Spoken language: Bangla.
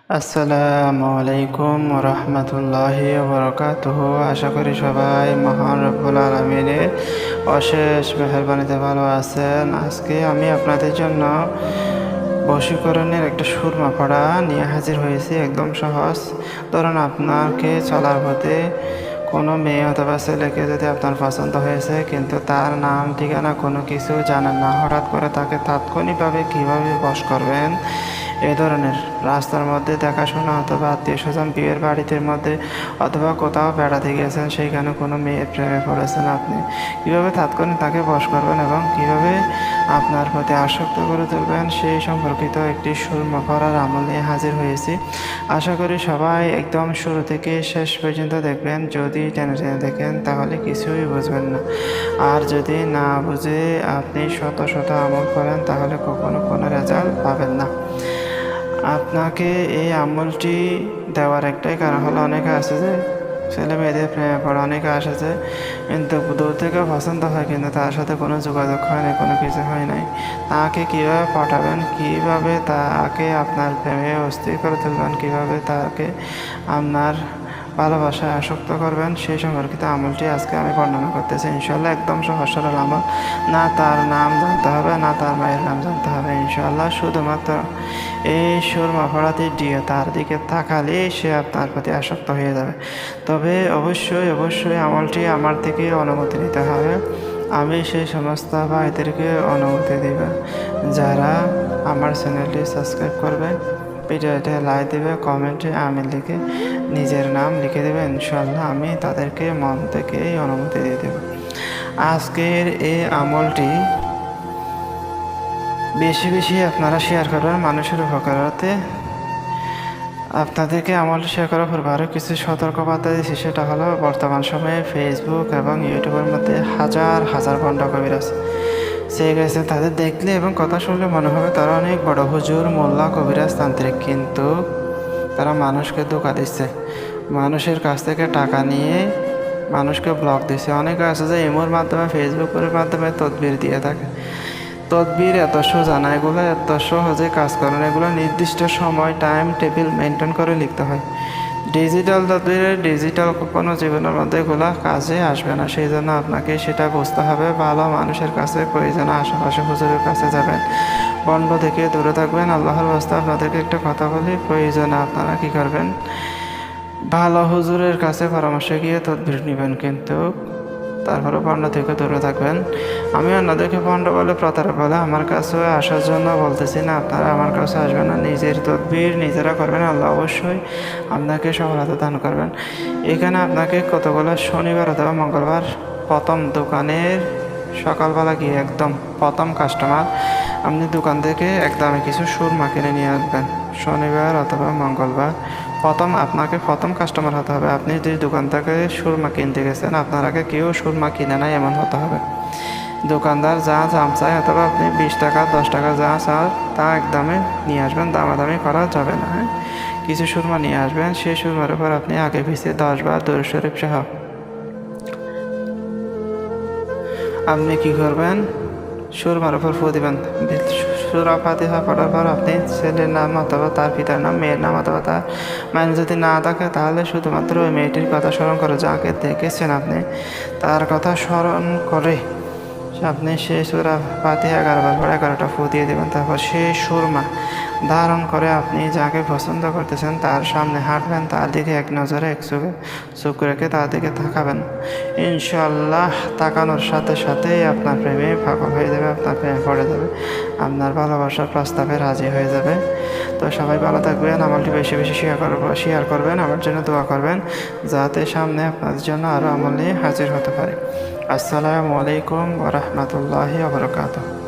আসসালামু আলাইকুম রহমতুল্লাহি বরকাতুহু। আশা করি সবাই মহান রব্বুল আলমিনের অশেষ মেহেরবানিতে ভালো আছেন। আজকে আমি আপনাদের জন্য বশীকরণের একটা সুরমা পড়া নিয়ে হাজির হয়েছি। একদম সহজ। ধরুন আপনাকে চলার পথে কোনো মেয়ে অথবা ছেলেকে যদি আপনার পছন্দ হয়েছে, কিন্তু তার নাম ঠিকানা কোনো কিছু জানেন না, হঠাৎ করে তাকে তাৎক্ষণিকভাবে কীভাবে বশ করবেন, এ ধরনের রাস্তার মধ্যে দেখাশোনা অথবা আত্মীয় স্বজন বিয়ের বাড়িতে মধ্যে অথবা কোথাও বেড়াতে গিয়েছেন, সেইখানে কোনো মেয়ের প্রেমে পড়েছেন, আপনি কীভাবে তাৎক্ষণিক তাকে বশ করবেন এবং কীভাবে আপনার প্রতি আসক্ত করে তুলবেন, সেই সম্পর্কিত একটি সুরমা পড়ার আমল নিয়ে হাজির হয়েছি। আশা করি সবাই একদম শুরু থেকে শেষ পর্যন্ত দেখবেন। যদি টেনে টেনে দেখেন তাহলে কিছুই বুঝবেন না, আর যদি না বুঝে আপনি শত শত আমল করেন তাহলে কখনো কোনো রেজাল্ট পাবেন না। আপনাকে এই আমলটি দেওয়ার একটাই কারণ হলো, অনেকে আছে যে ছেলে মেয়েদের প্রেমে পড়ে, অনেকে আসে যে কিন্তু দূর থেকে পছন্দ হয় কিন্তু তার সাথে কোনো যোগাযোগ হয় না, কোনো কিছু হয় নাই। তাকে কীভাবে পাঠাবেন, কীভাবে তাকে আপনার প্রেমে অস্থির করে তুলবেন, কীভাবে তাকে আপনার ভালোবাসায় আসক্ত করবেন, সেই সম্পর্কিত আমলটি আজকে আমি বর্ণনা করতেছি। ইনশাল্লাহ একদম সহজ সরল আমল। না তার নাম জানতে হবে, না তার মায়ের নাম জানতে হবে। ইনশাল্লাহ শুধুমাত্র এই সুরমা পড়াতে দিয়ে তার দিকে তাকালেই সে আপনার প্রতি আসক্ত হয়ে যাবে। তবে অবশ্যই অবশ্যই আমলটি আমার থেকে অনুমতি নিতে হবে। আমি সেই সমস্ত ভাইদেরকে অনুমতি দেব যারা আমার চ্যানেলটি সাবস্ক্রাইব করবে, ভিডিওতে লাইক দেবে, কমেন্টে আমি লিখে নিজের নাম লিখে দেবে। ইনশাল্লাহ আমি তাদেরকে মন থেকে অনুমতি দিয়ে দেব। আজকের এই আমলটি বেশি বেশি আপনারা শেয়ার করবেন মানুষের উপকারার্থে। আপনাদেরকে আমলটি শেয়ার করার পর আরও কিছু সতর্কবার্তা দিচ্ছি। সেটা হলো, বর্তমান সময়ে ফেসবুক এবং ইউটিউবের মধ্যে হাজার হাজার ভণ্ড কবিরাজ সে গেছে। তাদের দেখলে এবং কথা শুনলে মনে হবে তারা অনেক বড় হুজুর, মোল্লা, কবিরাজ, তান্ত্রিক, কিন্তু তারা মানুষকে ধোঁকা দিচ্ছে। মানুষের কাছ থেকে টাকা নিয়ে মানুষকে ব্লক দিচ্ছে। অনেকে আছে যে ইমোর মাধ্যমে, ফেসবুকের মাধ্যমে তদবির দিয়ে থাকে। তদবির এত সোজা না, এগুলো এত সহজে কাজ করে না। এগুলো নির্দিষ্ট সময়, টাইম টেবিল মেনটেন করে লিখতে হয়। ডিজিটাল তদবিরের ডিজিটাল কোনো জীবনের মধ্যে এগুলো কাজে আসবে না। সেই জন্য আপনাকে সেটা বুঝতে হবে। ভালো মানুষের কাছে, প্রয়োজনে আশেপাশে হুজুরের কাছে যাবেন, বন্ধ থেকে দূরে থাকবেন। আল্লাহর রাস্তা আপনাদেরকে একটা কথা বলি, প্রয়োজনে আপনারা কী করবেন, ভালো হুজুরের কাছে পরামর্শ গিয়ে তদবির নেবেন, কিন্তু তারপরে পণ্ড থেকে দূরে থাকবেন। আমি অন্যদেরকে পণ্ড বলে, প্রতারক বলে আমার কাছে আসার জন্য বলতেছি না, আপনারা আমার কাছে আসবেন না। নিজের তদবির নিজেরা করবেন, আল্লাহ অবশ্যই আপনাকে সফলতা দান করবেন। এখানে আপনাকে কতগুলো শনিবার অথবা মঙ্গলবার প্রথম দোকানের সকালবেলা গিয়ে একদম প্রথম কাস্টমার আপনি দোকান থেকে একদমে কিছু সুরমা কিনে নিয়ে আসবেন। শনিবার অথবা মঙ্গলবার আপনাকে প্রথম কাস্টমার হতে হবে। আপনি যে দোকান থেকে সুরমা কিনতে গেছেন, আপনার আগে কেউ সুরমা কিনে নাই এমন হতে হবে। দোকানদার যা দাম চায়, অথবা আপনি 20 টাকা 10 টাকা যা চান তা একদমে নিয়ে আসবেন, দামাদামি করা যাবে না। কিছু সুরমা নিয়ে আসবেন। সেই সুরমার উপর আপনি আগে পিছিয়ে 10 বার দরুদ শরীফ সহ আপনি কী করবেন, সুরমার উপর ফু দিবেন। সূরা ফাতিহা পড়ার পর আপনি ছেলের নাম অথবা তার পিতার নাম, মেয়ের নাম অথবা তার মায়ের যদি না থাকে, তাহলে শুধুমাত্র ওই মেয়েটির কথা স্মরণ করে, যাকে দেখেছেন আপনি তার কথা স্মরণ করে আপনি সেই সূরা ফাতিহা 11 বার পরে 11টা ফু দিয়ে দেবেন। তারপর সেই সুরমা ধারণ করে আপনি যাকে পছন্দ করতেছেন তার সামনে হাঁটবেন, তার দিকে এক নজরে এক চোখ রেখে তার দিকে তাকাবেন। ইনশাল্লাহ তাকানোর সাথে সাথেই আপনার প্রেমে পাগল হয়ে যাবে, আপনার প্রেমে পড়ে যাবে, আপনার ভালোবাসার প্রস্তাবে রাজি হয়ে যাবে। তো সবাই ভালো থাকবেন। আমলটি বেশি বেশি শেয়ার করবেন, আমার জন্য দোয়া করবেন, যাতে সামনে আপনাদের জন্য আরও আমল নিয়ে হাজির হতে পারে। আসসালামু আলাইকুম ওয়া রাহমাতুল্লাহি ওয়া বারাকাতুহু।